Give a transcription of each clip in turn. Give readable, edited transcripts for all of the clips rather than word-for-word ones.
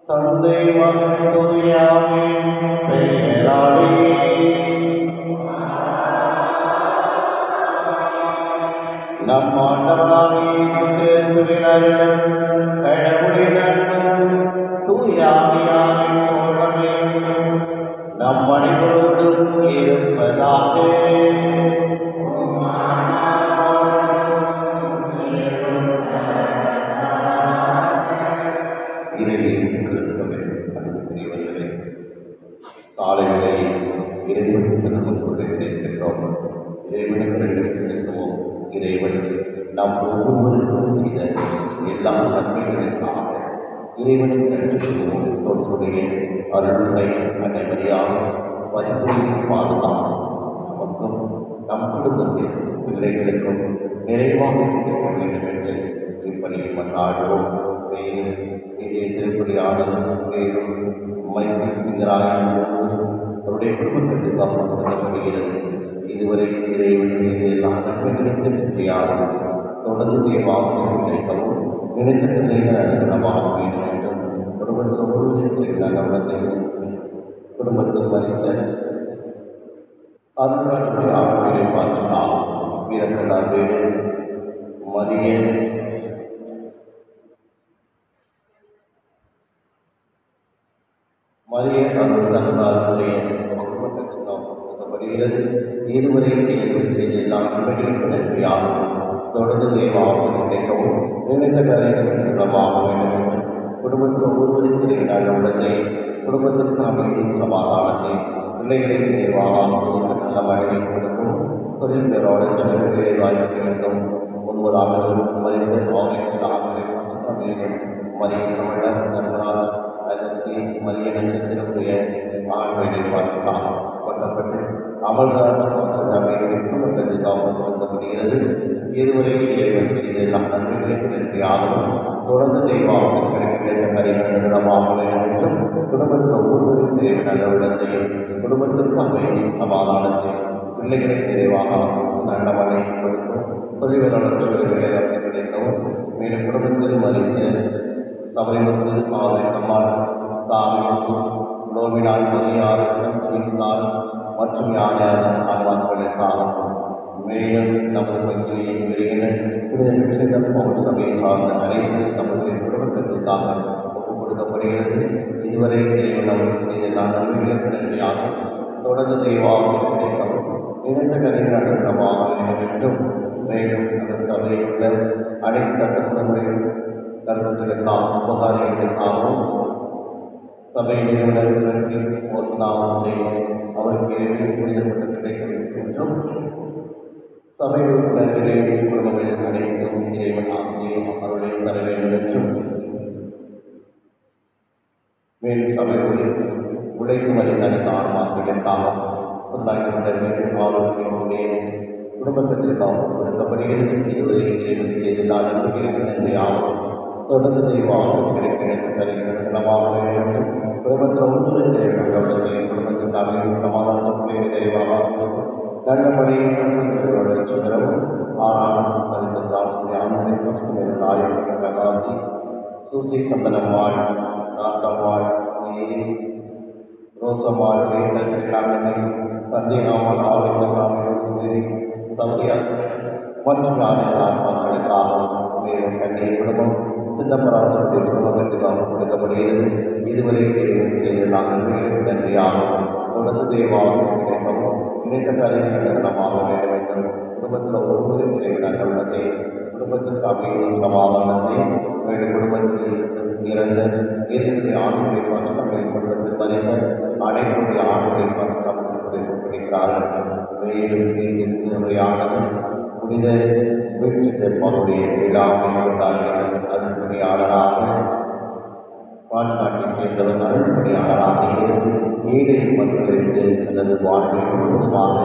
தந்தை மகன் தூயாவின் பெயராலே நம் ஆண்டவராகிய இயேசு கிறிஸ்துவின் அருளும் கடவுளின் அன்பும் தூயாவியாரின் தோழமையும் நம் அனைவரோடும் இருப்பதாக. காலையிலே இறைவன் திருமணத்தை நினைக்கின்றோம். இறைவனுக்கு சிந்திக்குவோம். இறைவன் நாம் ஒவ்வொருவருக்கும் செய்த எல்லா நன்மைகளுக்காக இறைவனுக்கு நன்றி சொல்வோம். தொடர்புடைய அருளுடைய அனைவரையாக பரிபூர்ண பாதுகாப்பு நமக்கும் நம் குடும்பத்தில் பிள்ளைகளுக்கும் நிறைவாக கிடைக்க வேண்டும் என்று இப்பணியை கொண்டாடுவோம். மேலும் இதே திருப்பதியாளர் மேலும் மைக்கேல் சிங்கராயன் அவருடைய குடும்பத்திற்கு காப்பாற்றப்படுகிறது. இதுவரை இறைவன் செய்த எல்லா நன்மைகளுக்கும் வெற்றியாகும். தொடர்ந்து தேவாசம் கிடைக்கவும் நினைத்த நிலையாக வேண்டும் என்றும் குடும்பத்தில் ஒவ்வொரு நகரத்தையும் குடும்பத்தில் மறித்த அருளாட்சியை ஆகியோரை மாற்றினார். வீரக்கடா வீடு மரிய அருள் தன்னாருடைய பகுதிப்படுகிறது. இதுவரை நீங்கள் செய்த எல்லா நன்மைகளுக்கு நன்றியாகும். தொடர்ந்து தேவாசம் கிடைக்கவும் நினைந்த காரியங்கள் மூலமாக வேண்டும் என்று குடும்பத்தில் ஒவ்வொருவருக்கு நல்ல குடும்பத்திற்கு அமைதியும் சமாதானத்தை பிள்ளைகளின் நிறைவாக நல்ல மழையை கொடுக்கும். தொழில் பெறோட வேலை வாய்ப்புகளுக்கும் முன்பதாக மறிந்த மரிய தமிழர் தன்னால் மரிய நட்சத்திரமுடைய ஆண்மையை பார்க்கலாம் கொல்லப்பட்டு அமல்ராஜ் கொடுக்கப்படுகிறது. இதுவரை இறைவன் செய்த எல்லா நன்மைகளுக்கு நன்றியாகவும் தொடர்ந்து தெய்வாசம் கிடைக்கின்ற கரிமண்டலமாக என்றும் குடும்பத்தில் ஒவ்வொருவரும் இறைவன் நல்ல உள்ளத்தையும் குடும்பத்திற்கு அமைதியும் சமாதானத்தையும் பிள்ளைகளை நிறைவாக நல்ல மழையை கொடுக்கும். தொழில் வேலை கிடைக்கவும் மேலும் குடும்பத்தில் மறித்த சபைமுத்து ஆவிரக்கம்மாள் சாமிக்கு நோவினால் மதியாருக்கும் இருந்தால் மற்றும் யானையான ஆழ்வார்களுக்காகவும் மேலும் நமது பகுதியை வெளியிட பவுல் சபையை சார்ந்த அனைத்து தமிழின் குடும்பத்திற்காக ஒப்புக் கொடுக்கப்படுகிறது. இதுவரை இறைவன் செய்த நன்மைகளுக்கு நன்றியாகும். தொடர்ந்து தெய்வாசம் கிடைக்கவும் நினைந்த கதைகள் என்றும் மேலும் அந்த சபையில் உள்ள அனைத்து தத்துவங்களின் கருத்துக்களுக்காகவும் உபகாரிகளுக்காகவும் சபை நிறுவனர்களுக்கு மோசனாவதை அவருக்கு புரிதப்பட்டு கிடைக்கும் என்றும் சபை உறுப்பினர்களே குடும்பங்களில் அனைத்தும் இறைவன் ஆசிரியை அவருடைய தர வேண்டும் என்றும் மேலும் சபைகளில் உழைக்கும் அறிந்த ஆன்மாக்களுக்காக சொந்தாக்கினர் மீண்டும் ஆரோக்கியமுடைய குடும்பத்திற்காகவும் கொடுக்கப்படுகிறது. இதுவரை இறைவன் செய்ததால் நன்றி ஆகும். தொடர்ந்து தெய்வாசம் கிடைக்கிறமாக வேண்டும். குடும்பத்தில் ஒன்று குடும்பத்திற்கு அமையும் சமாதானத்துக்குரிய நிறைவாக நல்ல மழையை சுந்தரவும் ஆனாலும் பிரகாசி சூசி சந்தனம்மாள் ராசம்மாள் ரோசம்மாள் சந்தேகாமல் ஆரோக்கியசாமி சௌரியா மற்றும் ஆன்மாக்களுக்காக மேலும் கண்ணீர் குடும்பம் சின்னப்பராஜனுடைய குடும்பத்திற்காக கொடுக்கப்படுகிறது. இதுவரை செய்த நாங்கள் நன்றியாகும். தொடர்ந்து தேவாசம் கிடைக்கவும் இணைந்த காரியமாக வேண்டும் என்றும் குடும்பத்தில் ஒவ்வொரு நிறைவினர் உள்ளதை குடும்பத்திற்கு அமைதியும் சமாதானத்தை மேலும் குடும்பத்தில் இறந்த எதிர்ப்பு ஆண்களை பார்த்து தமிழ் குடும்பத்தில் மறைந்த அனைவருடைய ஆண்களை பார்த்து தமிழ் படிக்கிறார்கள். மேலும் முறையானது புனித அவருடைய விழாவை கொண்டாடுகிறது. அருள்பணியாளராக வாழ்நாட்டை சேர்ந்தவர் அருள்பணியாளராக இருந்து ஏழை மக்களுக்கு அல்லது வாழ்க்கை முழுவதுமாக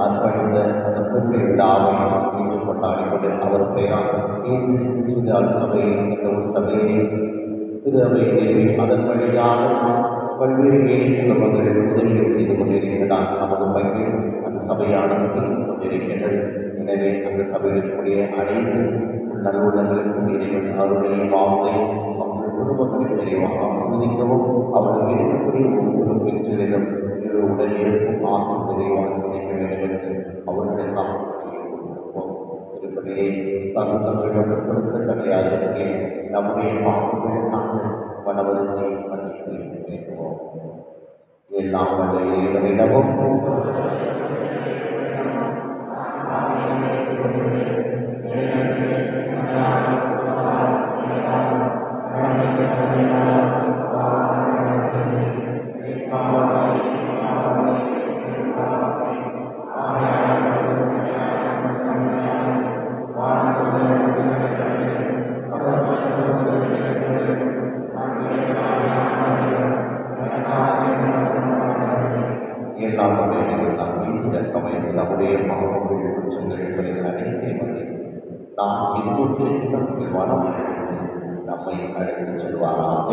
அர்ப்பணித்த அந்த புனித விழாவை இன்று கொண்டாடிக்கொண்டு அவர் பெயரால் இன்று சபை என்ற ஒரு சபையை திரு அவை தேவி அதன் வழியாக பல்வேறு ஏழை குடும்பங்களுக்கு உதவிகள் செய்து கொண்டிருக்கிறார். நமது பங்கில் அந்த சபையானது இயங்கிக் கொண்டிருக்கின்றது. எனவே அந்த சபையில் இருக்கக்கூடிய அனைத்து நல்லுள்ளங்களுக்கும் இறைவன் அவருடைய வாசலை அவர்கள் குடும்பங்களுக்கு இறைவன் ஆசிர்வதிக்கவும் அவர்கள் இருக்கக்கூடிய ஒவ்வொரு பெற்றோரிடம் உடல் இருக்கும் ஆசை நிறைவாக கிடைக்க வேண்டும் என்று அவர்களை நாம் திருப்பதியை தங்கு தங்களுக்கு கொடுத்த கிடையாது. நம்முடைய பாவங்களுக்காக வனவருத்தை மன்னிப்பு வேண்டுவோம். எல்லாம் வல்ல இறைவனிடமும் நம்முடைய பாவங்கள் குற்றங்கள் என்பதை அனைத்தையும் நாம் எதிர்கொண்டிருக்கிற வனம் நம்மை அழைத்து செல்வாராக.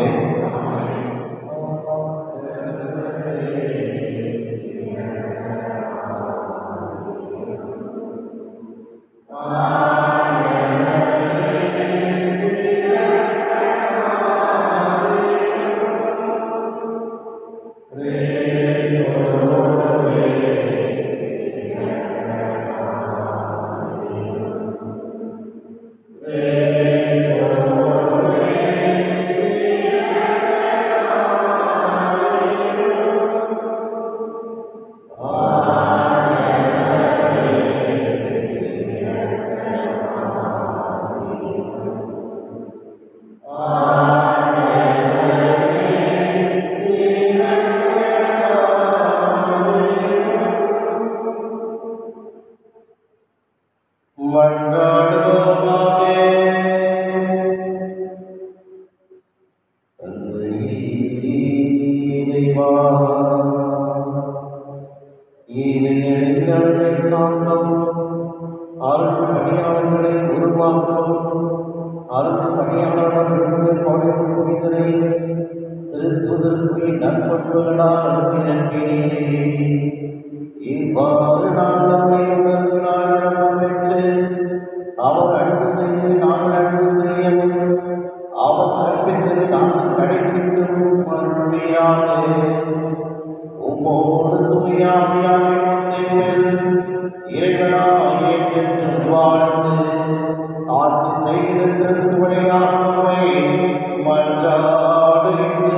அருள்பணியாளர்களை உருவாக்கவும் அருள்பணியாளர்கள் புனிதரை திருத்துதற்குரிய நற்பண்புகளால் நிரப்பினீரே. இவ்வாறு நான் நம்மை உணர்வுகளால் பெற்று அவர் அன்பு செய்து நாங்கள் அன்பு செய்யவும் அவர் கற்பித்தது நாங்கள் கடைபிடிக்கவும் அருள்வீராக. உம்மோடு தூயாமையான இறைவனாய் என்றென்றும் வாழ்ந்து ஆட்சி செய்த கிறிஸ்துவையாகவே மன்றாடுகின்றோம்.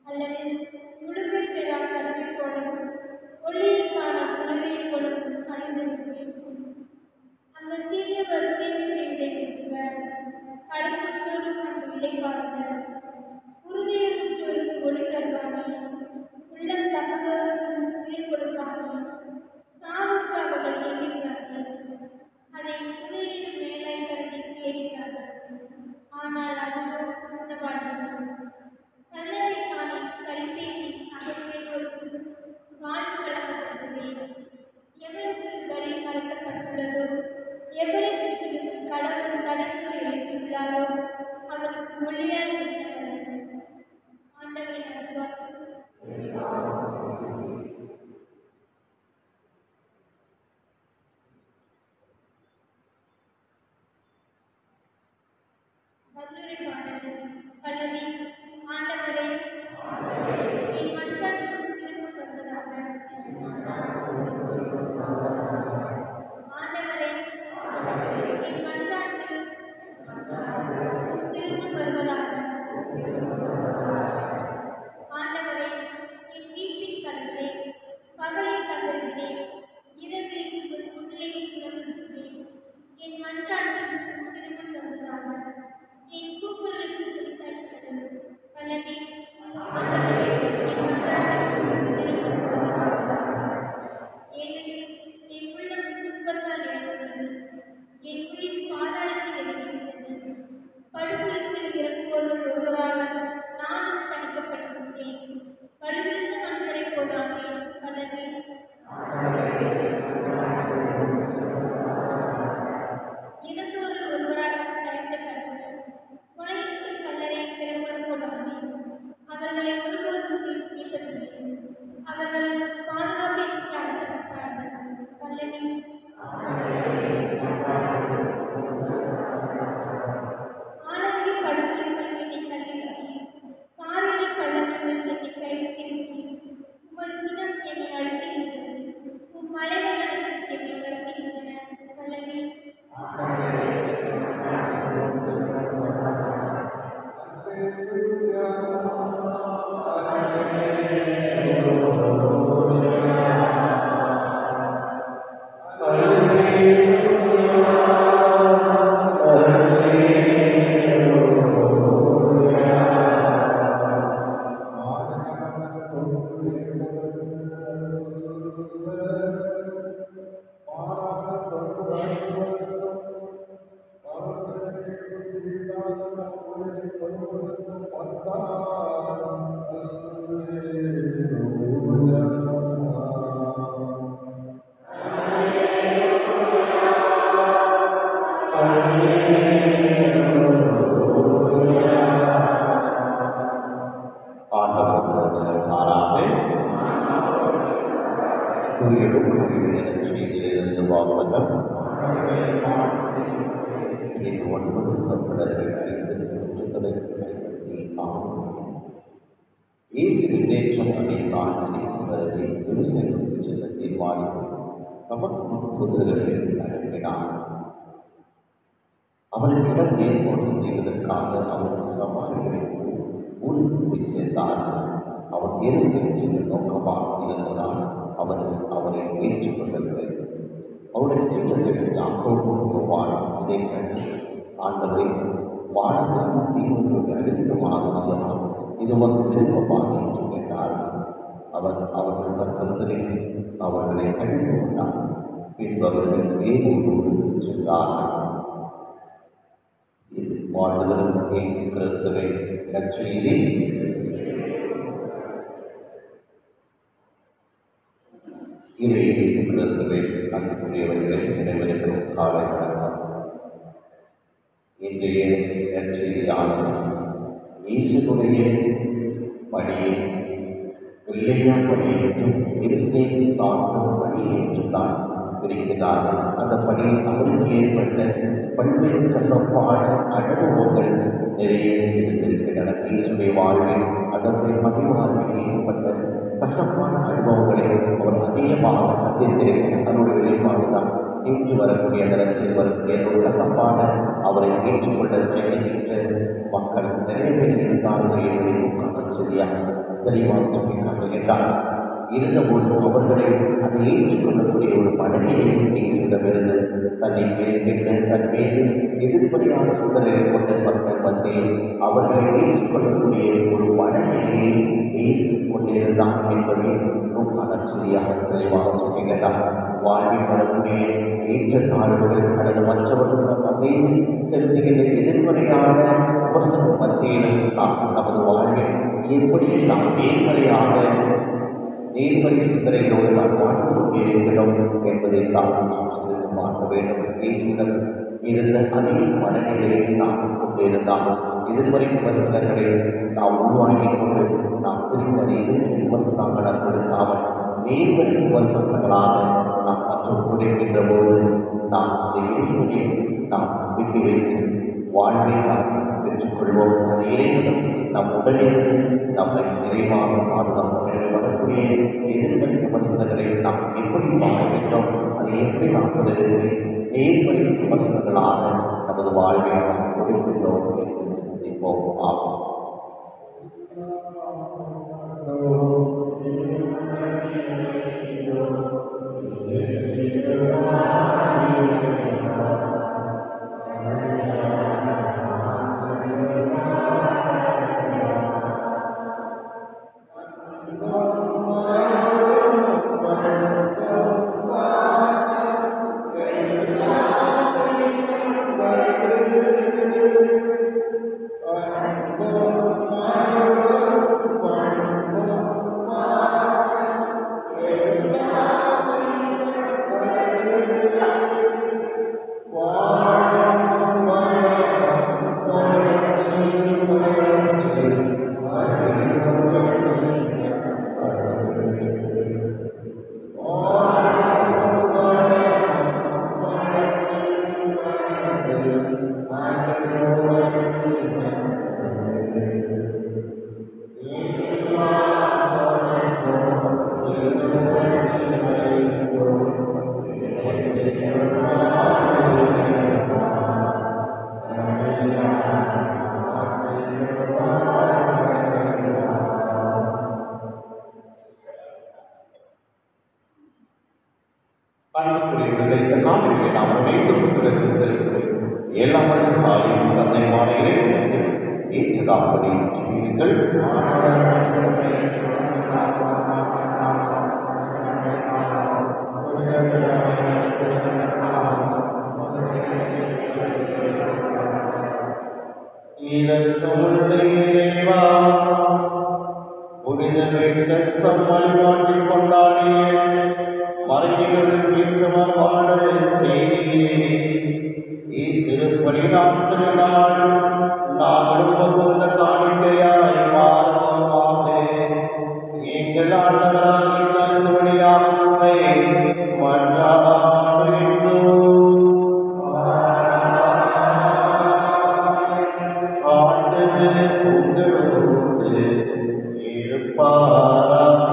அல்லது முழுமை பெறாத ஒளியாய் இருக்கிறவர். ஆண்டவரே நமக்கு பதிலுரை பாடல். பல்லவி. ஆண்டவரே என் மன்றாட்டுக்கு திரும்ப தந்ததாக. ஆண்டவரே என் மன்றாட்டு திரும்ப வருவதாக. ஆண்டவரே என் வீட்டின் கடவுளே, பகலில் கண்டறிந்தேன், இரவில் ஒரு முன்னிலையை கிளம்புகின்றேன். என் மன்றாட்டு திரும்ப தந்ததாக. என் கூக்குரலுக்கு செவிசாய்க்கிறது. பல்லவி. ஆண்டவரே என் மன்றாட்டு திரும்ப தந்ததாக. ஏனெனில் என் உள்ளம் துன்பத்தால் இறங்குகிறது, என் உயிர் பாதாளத்தில் இறங்கிவிட்டது. படுகுழித்தில் இறங்குவோருள் ஒருவராக நானும் தணிக்கப்படுகின்றேன். வலுவிழந்த மனிதரைப் போலானேன். பல்லவி. இறந்தோரில் ஒருவராக தணிக்கப்பட்டது. கொலையிட்டு கல்லறை கிடப்பது போலானேன். அவர்களை ஒருபோதும் மீட்பதில்லை. அவர்கள் பாதுகாப்பை அழைக்கப்பட்டார்கள். பல்லவி. ஆனந்தி படுகொலைகளில் என்னை தள்ளி வீசி, காரில் பள்ளங்களில் என்னை கைவிட்டு, உமது சினம் என்னை அழுத்துகின்றது, உம் மலைகள் அனைத்தும் என்னை வருத்துகின்றன. பல்லவி. செய்திலிருந்து வாசகம். என் 9 சகோதரர்கள் 5 குற்றங்களை இயேசு விண்ணேற்றம் அடைந்தான் நினைக்கிறதை எருசலேமுக்கு செல்ல தீர்மானித்தார். தமக்கு முன்புதர்களில் அடங்கினார். அவர்களிடம் ஏற்பாடு செய்வதற்காக அவர் சமாளிகளை ஊருக்கு போய் சேர்ந்தார். அவர் எருசலேம் செல்ல நோக்கமாக இருந்ததால் அவர்கள் அவரை ஏற்றுக்கொள்ளவில்லை. அவருடைய சீடர்கள் யாக்கோபும் யோவானும் இதை கண்டு, ஆண்டவரே, வானத்திற்கு தீர்வுகள் அளிக்குமாறு செய்யலாம், இது வந்து விருப்பமாக என்று கேட்டார். அவர் அவர்கள் பக்கத்தில் அவர்களை கழித்து கொண்டார். பின்பு அவர்கள் வேறொரு சென்றார்கள். இது வாழ்வதற்கு இயேசு கிறிஸ்துவின் நற்செய்தி. இவை இயேசு கிறிஸ்துவின் அன்புக்குரியவர்களை நிறைவேற்றும் காலை வணக்கம். இன்றைய நற்செய்தியானது இயேசுடைய பணியை வெள்ளையா பணி என்றும் எருசலேம் சார்ந்த பணி என்றும் தான் பிரிக்கிறார்கள். அந்த பணியில் அவருக்கு ஏற்பட்ட பல்வேறு கசப்பான அனுபவங்கள் நிறைய இருந்திருக்கின்றன. இயேசுடைய வாழ்வில் அதனுடைய மகிழ்வாழ்வில் ஏற்பட்ட கசப்பான அனுபவங்களை அவர் அதிகமாக சந்தித்திருக்கிறார். அதனுடைய வெளிப்பாடுதான் இன்று வரக்கூடிய நிலத்தில் வரக்கூடிய ஒரு கசப்பான அவரை ஏற்றுக்கொள்ள தயங்குகின்ற மக்கள் நிறைய பேர் இருந்தார்கள் என்பதை மக்கள் சரியாக தெளிவாக சொல்லினார்கள் என்றால், இருந்தபோது அவர்களை அதை ஏற்றுக்கொள்ளக்கூடிய ஒரு மனநிலையை இயேசுவிடமிருந்து தன்னை கேட்கின்ற தன் மீது எதிர்மறையான சிந்தனைகளை கொண்ட மக்கள் மத்தியில் அவர்களை ஏற்றுக்கொள்ளக்கூடிய ஒரு மனநிலையை இயேசு கொண்டிருந்தான் என்பதை நற்செய்தியாக தெளிவாக சொல்லுகிறார். வாழ்வில் வரக்கூடிய ஏற்ற தாழ்வுகள் அல்லது மற்றவர்கள் நம்மீது செலுத்துகின்ற எதிர்மறையான விமர்சனம் மத்தியிலும் நாம் நமது வாழ்வில் எப்படி நாம் நேர்மறை சிந்தனைகளோடு நாம் வாழ்ந்து கொண்டிருக்கிறோம் என்பதை தான் நாம் சிந்தித்து பார்க்க வேண்டும். இயேசுவிடம் இருந்த அதே மனநிலையை நாம் கொண்டிருந்தால் எதிர்மறை விமர்சனங்களை நாம் உள்வாங்கிக் கொண்டு நாம் திரும்ப எதிர்மறை விமர்சனங்களை கொடுக்காமல் நேர்மறை விமர்சனங்களாக நாம் மற்றும் கொடுக்கின்ற போது நாம் அந்த இறைவனை நாம் விட்டு வைத்து வாழ்வை நாம் பெற்றுக்கொள்வோம். அந்த இறைவனும் நம் உடலிருந்து நம்மை நிறைவாக பாதுகாக்க வேண்டும். வரக்கூடிய எதிர்மறை விமர்சனங்களை நாம் எப்படி வாழ்கின்றோம், அதை எப்படி நாம் தொடர்ந்து நேர்மறை விமர்சனங்களாக நமது வாழ்வை நாம் கொடுக்கின்றோம் என்று சிந்திப்போம். ஆகும். இந்த காலையில் நாம் மீண்டும் ஏழாம் காலையில் தந்தை மாலையிலே ஏற்றதாகவே செய்யுங்கள். புனிதவை சத்தம் வழிபாட்டில் கொண்டாடிய மறைகளுக்கு ஏற்றவர் வாழ செய்தியே திருப்பணி நாட்களினால் நாங்களும் பகுந்த காணிக்கையாய் மாறுவோமாக. எங்கள் ஆண்டவராகிய கிறிஸ்து வழியாக உம்மை மன்றாடுகின்றோம். ஆண்டவர் உங்களோடு இருப்பாராக.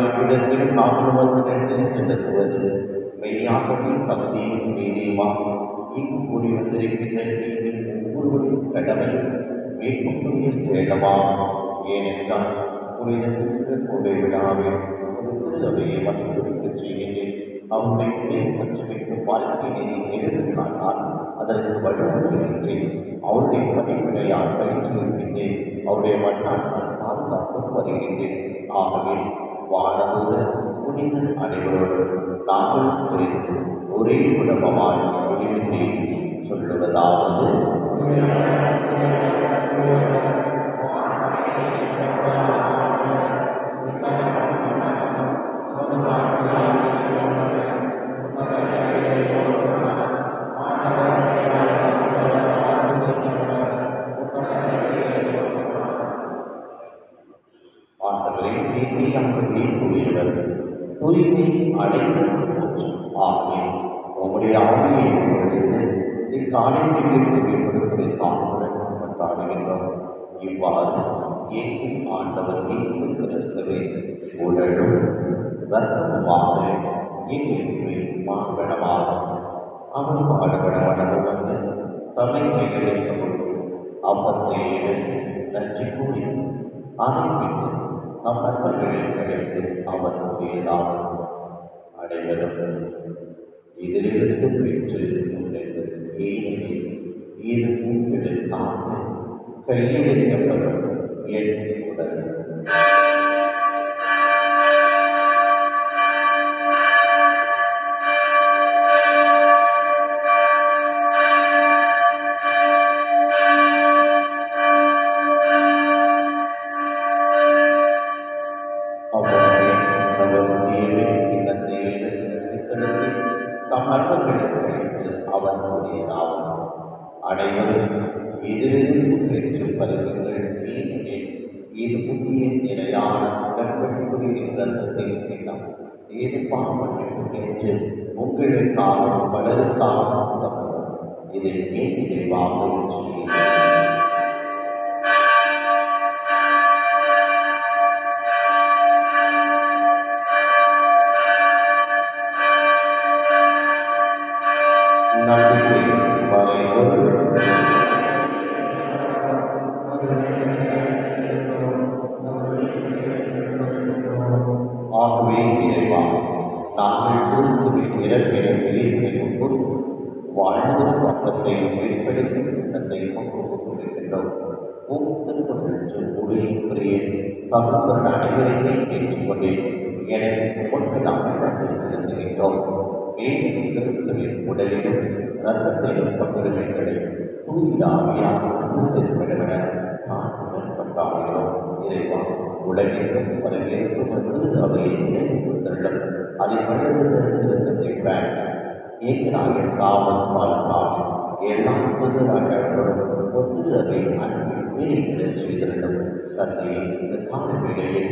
இவ்விடத்தில் நாட்டுவது செலுத்துவது மெய்யாகவே பகுதியின் மீதியுமா இங்கு கூடி வந்திருக்கின்ற நீங்கள் ஒவ்வொருவரின் கடமை மீட்புக்குரிய சேதமா. ஏனென்றால் புனித கிறிஸ்து கோடை விழாவில் ஒரு திருவையை மதிப்பிற்கு செய்கின்றேன். அவருடைய இதை பற்றி வைக்கும் வாழ்க்கையை எதிர்கானால் அதற்கு வழிவகுக்கின்றேன். அவருடைய பணிவிடையால் பயிற்றுவிக்கின்றேன். அவருடைய மண்ணால் நான் பாதுகாப்பு வருகின்றேன். ஆகவே வானதூதர் புனிதர் அனைவரோடு நாங்கள் சேர்ந்து ஒரே குடும்பமாய் முடிவின்றி சொல்லுவதாவது: தூய்மை அடைந்து ஆகவே உங்களுடைய ஆணையை இக்காலத்திலிருந்து மேம்படுத்துவதை தாங்களுடன் கொண்டாடுகின்றோம். இவ்வாறு ஏன் ஆண்டவர் இயேசு கிறிஸ்துவே உடலும் இரத்தமுமாக எங்களுக்கு மாங்கடமாக அவர் பாடுபட வந்து தம்மை கையளித்த பொழுது அப்பத்தை எடுத்து நன்றி கூறி அதை விட்டு நம் நண்பர்களை அழைத்து அவர் கூறியதாகும், அனைவரும் இதிலிருந்து பெற்று உண்ணுங்கள், ஏனெனில் இது உங்களுக்காக கையெழுத்தப்படும் என் உடல். அவர் கூறியதாகும், அனைவரும் இதிலிருந்து பெற்று பருகுங்கள், ஏனெனில் இது புதிய நிலையான உடன்படிக்கையின் இரத்தத்தின் கிண்ணம். இது பாவமன்னிப்பு என்று உங்களுக்காக பலருக்காக சிந்தப்படும். இதை ஏன் நினைவாக செய்யுங்கள். ஆகவே இறைவா, நாங்கள் கிறிஸ்துவின் இறப்பினை வெளியினை கொண்டு வாழ்ந்திருக்கும் அப்பத்தை வெளிப்படுத்தும் எண்ணத்தை கொண்டிருக்கின்றோம். திருப்பொருள் உடைய பகுத்தோடு அனைவரையுமே ஏற்றுக்கொண்டே எனவே உமக்கு நாங்கள் நன்றி செலுத்துகின்றோம். மேலும் கிறிஸ்துவின் உடலிலும் இரத்தத்திலும் கொண்டிருக்கின்றன தூய ஆவியாக செல்வன நான் உடன்பட்டாகிறோம். இறைவா, உலகிற்கும் வரவேற்கும் திருநவையை நினைவுறுத்தலும் அதை மனிதத்தை பிரான்சிஸ் ஏகநாயகன் தாமஸ் பால்சாமி எல்லாம் திருநாட்களுடன் ஒத்திரு அதை அன்பில் மீறிவிடச் செய்திருந்தோம். தந்தையை இந்த கால வேளையில்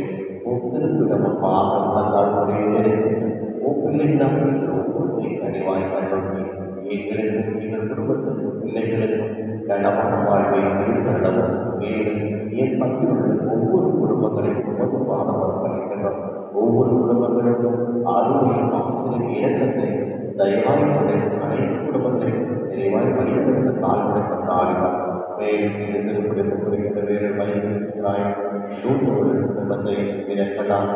ஒத்திருப்பிடமும் பாகம் வந்தால் முறையில் ஒப்பில்லைதான் ஒவ்வொருவரை கனிவாய் கண்டோம். எங்களுக்கும் எங்கள் குடும்பத்திற்கும் பிள்ளைகளுக்கும் கனமான வாழ்வை அளித்தளவும் மேலும் என் பங்கிலுள்ள ஒவ்வொரு குடும்பங்களுக்கும் பொதுவாக அர்ப்பணிக்கின்றோம். ஒவ்வொரு குடும்பங்களுக்கும் அருளையும் ஆசிரியர் இறக்கத்தை தயவாய்ப்புடைய அனைத்து குடும்பங்களையும் நிறைவாய் வழிபடுத்த தாழ்வுடன் ஆடினார். மேலும் இது திருப்பிடிப்பு குறிக்கின்ற வேறு வலிமையாய் நூற்றோடு குடும்பத்தை விரட்டலாம்.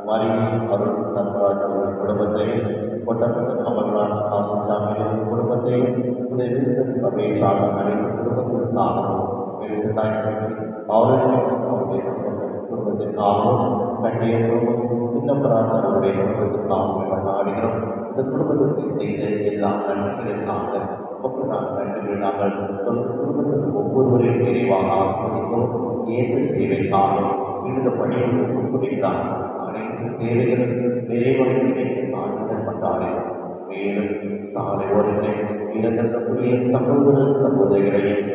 மரியை அருள் தன்ராஜ் அவர்கள் குடும்பத்தையும் கொட்டப்பட்ட கமல்ராஜ் ஆசிரியாமையும் குடும்பத்தையும் சபையாக அனைத்து குடும்பங்களுக்காகவும் அவருடைய குடும்பத்திற்காகவும் கண்டிய குடும்பம் சின்னப்பராக அவருடைய குடும்பத்திற்காகவும் கொண்டாடுகிறோம். இந்த குடும்பத்திற்கு செய்த எல்லா நன்மைகளுக்காக நாங்கள் குடும்பத்திற்கு ஒவ்வொருவரையும் நிறைவாக ஆஸ்வதிக்கும். ஏற்ற தேவைக்காக இந்த பணியை கொடுக்கிறார். அனைத்து தேவைகளும் நிறைவாக கிடைக்க நாங்கள் கொண்டாடுகிறோம். மேலும் சாலை ஓரங்களை இழந்தக்கூடிய சகோதர சகோதரிகளையும்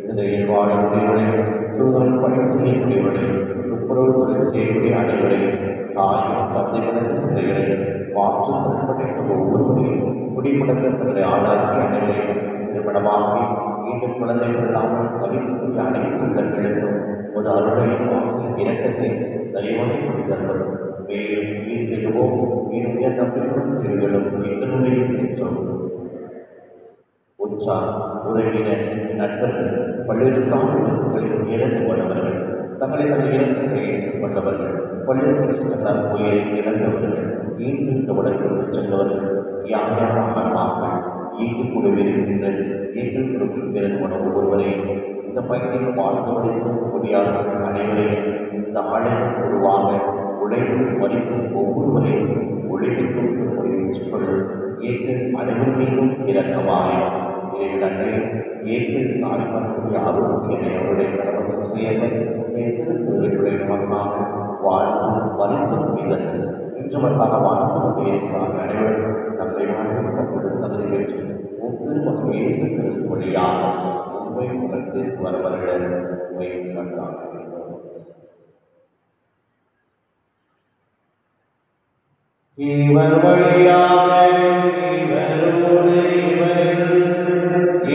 சிறையில் வாழக்கூடியவர்களையும் சூழல் பணி செய்யக்கூடியவர்களையும் துப்புரவு தொழில் செய்யக்கூடிய அனைவரையும் தாயும் தந்தை மனது பிள்ளைகளையும் மாற்றம் படைத்த ஒவ்வொருவரையும் குடிமுடக்கங்களை ஆளாக்கிய அனைவரையும் திருமணமாகி மீண்டும் குழந்தைகள் இல்லாமல் தவிர்க்கக்கூடிய அனைத்து உள்ளங்களுக்கும் ஒரு அருளையும் ஆசிரியர் இறக்கத்தை தயவாக கொடுத்தார்கள். மேலும் ஈர்ப்பிடுவோம் மீண்டும் உயர்ந்த பிரிவுகளும் எங்களுடைய பெற்றோம் உற்சார் உறவினர் நண்பர்கள் பல்வேறு சாமிகளில் இறந்து கொண்டவர்கள் தங்களை இறந்து கொண்டவர்கள் பல்வேறு கிறிஸ்தவத்தால் உயிரை இழந்தவர்கள் ஈர்ப்பிற்கு உடற்கொண்டு சென்றவர்கள் யாருமாக ஈர்க்கக்கூடியவிருக்கின்ற ஈர்ப்பில் குழுவில் பிறந்து கொண்ட ஒவ்வொருவரையும் இந்த பயிற்சியில் வாழ்ந்து முடித்து முடியாத அனைவரையும் இந்த ஆலயம் உருவாக உழைத்து மறித்து ஒவ்வொருவரையும் உழைப்பில் கொடுத்து முயற்சிப்பொழுது ஏற்கள் அனைவர் மீதும் இறக்கமாயும் இறைவன் அன்றை ஏற்கள் தாழ்மக்கூடிய ஆரோக்கிய அவருடைய கடவுள் செயலை திருத்தொழிலுடைய மக்களாக வாழ்ந்து மறித்து முடிந்தது இன்றுமற்காக வாழ்ந்து கொண்டிருக்கிறார். அனைவரும் தங்களை வாழ்க்கப்பட்டு தகுதி பெற்று ஒவ்வொரு இயேசு கிறிஸ்து வழியாக உண்மை உணர்ந்து வரவர்கள் உண்மை கண்டார். இவர் வழியாக இவரோடு இவரில்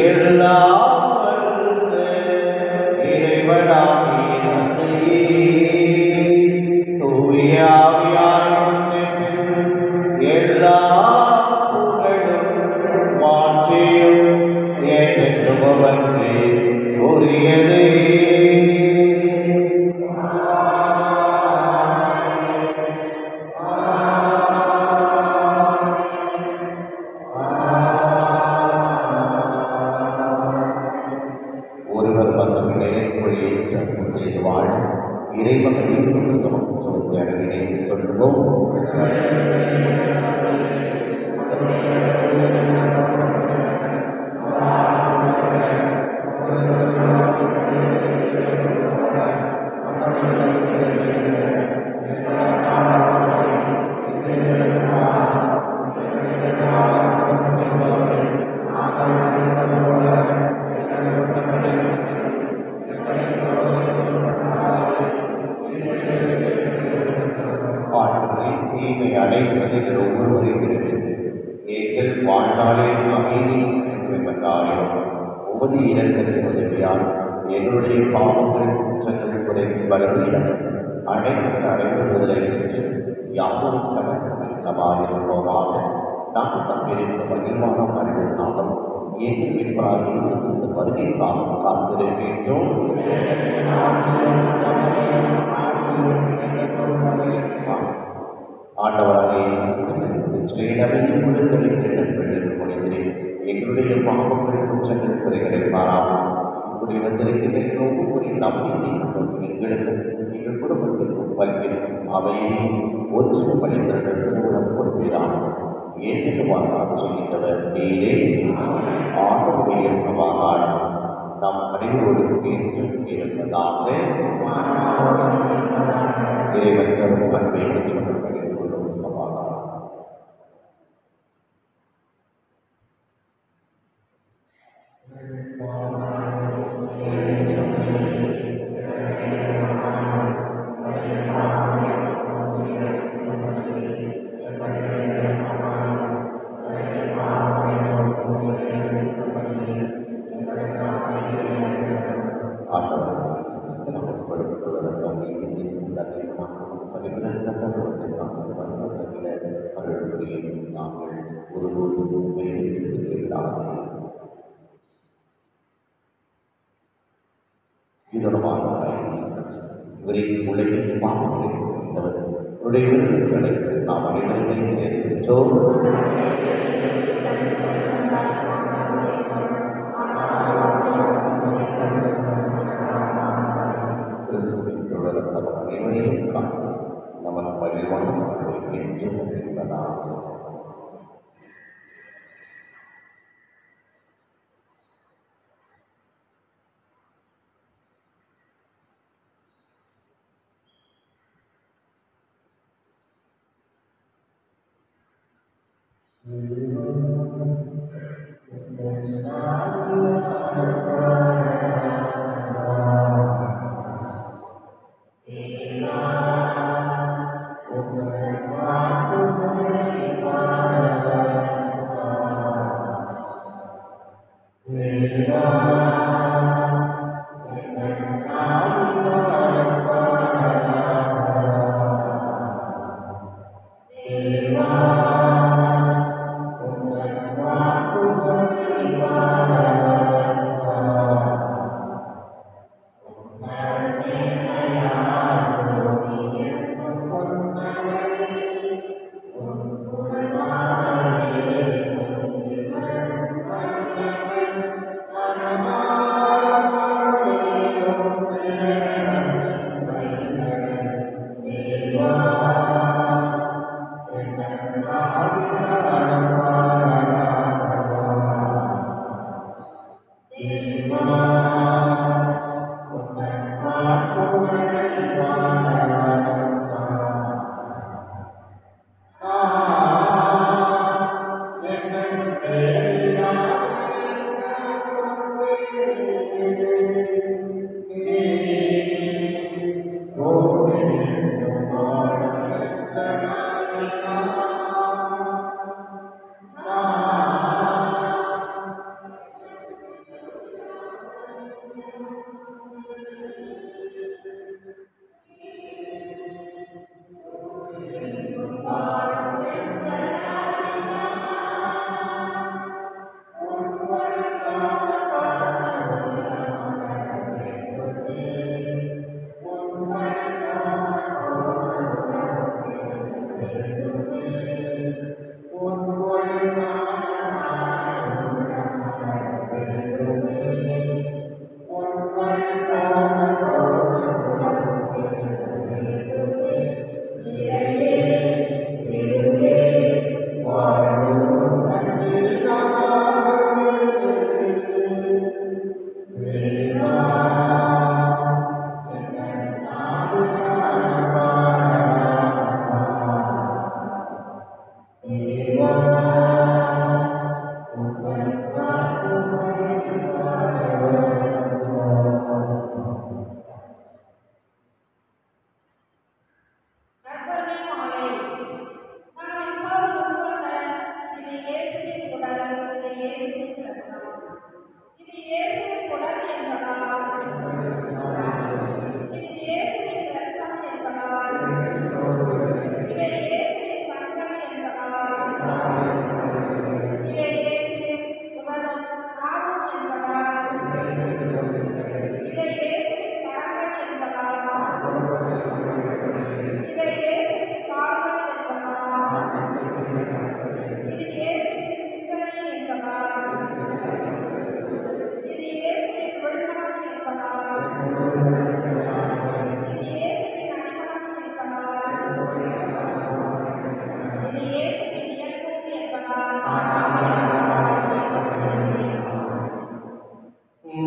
எல்லாம் வந்த இறைவனாகிய தூய ஆவியார் எல்லா புகழும் மாட்சியும் ஏற்றவர்க்கு உரியது. நீங்கள் ஒவ்வொருவரையும் விடுவித்து எங்கள் வாழ்நாளில் அமைதி என்றாலும் உமது இனத்தின் உதவியால் எங்களுடைய பாவங்கள் குற்றங்கள் குறைந்து பலவீனம் அனைவருவதை பெற்று யாவரும் கலக்கமாக நாம் தம்மிருந்த மகிழ்வான மனிதனாலும் எங்கள் மீட்பராகிய வருகைக்காக காத்திருக்கின்றோம். ஆண்டவராகிய எங்களுடைய பாவங்கள் குற்றங்கள் குறைகளை மாறாமல் இப்படி வந்திருக்கிற ஒவ்வொரு நம்பிக்கை எங்களுக்கும் எங்கள் குடும்பத்திற்கும் பல்வேறும் அவையை ஒற்று பணித்திருடம் பொறுப்பிடாமல் ஏற்று வாழ்நாள் சொல்கின்றவர் நீரே. ஆண்டுடைய சமாதானம் நம் அனைவரோடு என்றும் இருப்பதாக. இறைவன் தரும் அன்பை மற்றும் சமாதானம். இவரை உலகில் பாவங்களை விருதுகளை நாம் அனைவருமே ஏற்கின்றோம். கிறிஸ்துவின் தொடர் நம்ம அனைவரையும் காத்து நமது பழிவான என்றும் என்பதாக.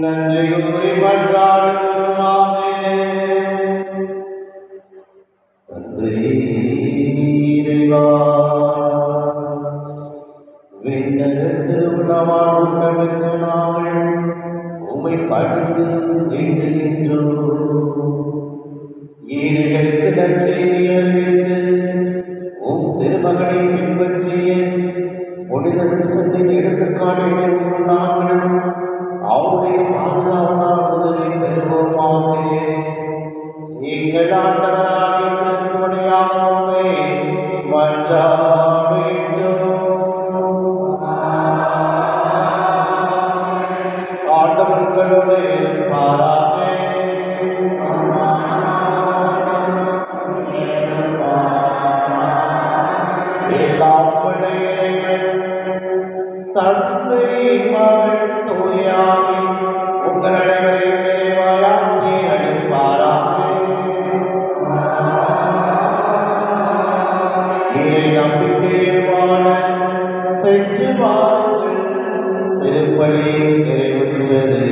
நன்றி கூறி மன்றாடுவோமாக. தந்தை இறைவா, விண்ணக திருவிழாவால் உண்டமிக்க நாங்கள் உம்மை பணிந்து வேண்டுகின்றோம். ஏழைகளுக்கு நற்செய்தி அறிவித்து உம் திருமகனை பின்பற்றிய புனித விருசத்தின் எடுத்துக்காட்டு நாங்கள் அவருடைய பாதுகாப்பான உதவி பெறுவோமாக. எங்கள் ஆண்டவராகிய கிறிஸ்துவின் ஆவியை மன்றாட வேண்டும். ஆண்டவர்களோடு இருப்பாராக. எல்லாம் வல்ல இறைவன் தந்தை மகன் தூயாவி உங்கள் அனைவரையும் நிறைவாய் ஆசி அளிப்பாராக. இறை நம்பிக்கையில் வாழ சென்று வாருங்கள். திருப்பலி நிறைவுற்றது.